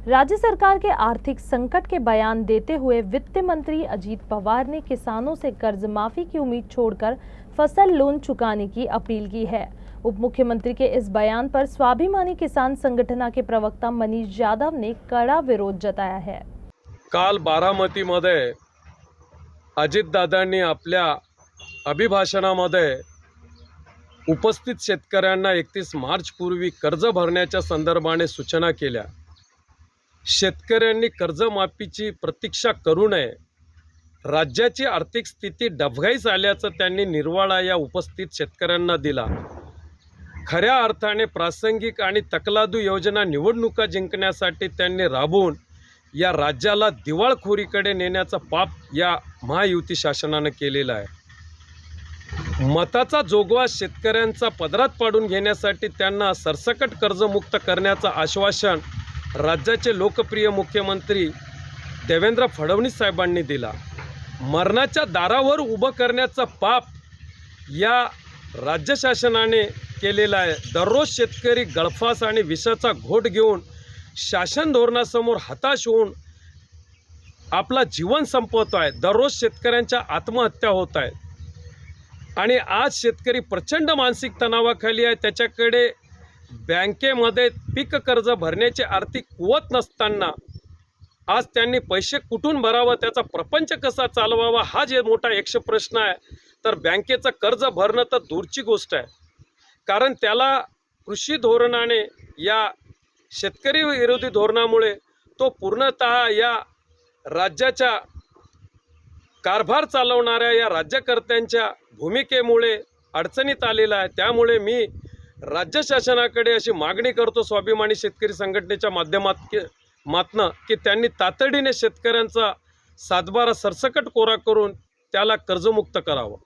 राज्य सरकार के आर्थिक संकट के बयान देते हुए वित्त मंत्री अजीत पवार ने किसानों से कर्ज माफी की उम्मीद छोड़कर फसल लोन चुकाने की अपील की है। उप मुख्यमंत्री के इस बयान पर स्वाभिमानी किसान संगठना के प्रवक्ता मनीष यादव ने कड़ा विरोध जताया है। काल बारामतीमध्ये अजितदादांनी आपल्या अभिभाषणामध्ये उपस्थित शेतकऱ्यांना 31 मार्च पूर्वी कर्ज भरण्याच्या संदर्भाने सूचना केल्या। शेतकऱ्यांनी कर्जमाफीची प्रतीक्षा करू नये। राज्याची आर्थिक स्थिती डबघाईस आल्याचं त्यांनी निर्वाळा या उपस्थित शेतकऱ्यांना दिला। खऱ्या अर्थाने प्रासंगिक आणि तकलादू योजना निवडणुका जिंकण्यासाठी त्यांनी राबवून या राज्याला दिवाळखोरीकडे नेण्याचा पाप या महायुती शासनाने केलेला आहे। मताचा जोगवा शेतकऱ्यांचा पदरात पाडून घेण्यासाठी त्यांना सरसकट कर्जमुक्त करण्याचं आश्वासन राज्याचे लोकप्रिय मुख्यमंत्री देवेंद्र फडणवीस साहेबांनी दिला। मरणाच्या दारावर उभं करण्याचं पाप या राज्य शासनाने केलेलं आहे। दररोज शेतकरी गळफास आणि विषाचा घोट घेऊन शासन धोरणासमोर हताश होऊन आपला जीवन संपवत आहे। दररोज शेतकऱ्यांच्या आत्महत्या होत आहेत आणि आज शेतकरी प्रचंड मानसिक तणावाखाली आहे। त्याच्याकडे बँकेमध्ये पीक कर्ज भरण्याची आर्थिक कुवत नसताना आज त्यांनी पैसे कुठून भरावं, त्याचा प्रपंच कसा चालवावा हा जे मोठा यक्ष प्रश्न आहे। तर बँकेचं कर्ज भरणं तर दूरची गोष्ट आहे, कारण त्याला कृषी धोरणाने या शेतकरी विरोधी धोरणामुळे तो पूर्णतः या राज्याच्या कारभार चालवणाऱ्या या राज्यकर्त्यांच्या भूमिकेमुळे अडचणीत आलेला आहे। त्यामुळे मी राज्य शासनाकडे अशी मागणी करतो स्वाभिमानी शेतकरी संघटनेच्या माध्यमातून की त्यांनी तातडीने शेतकऱ्यांचा सातबारा सरसकट कोरा करून त्याला कर्जमुक्त करावं।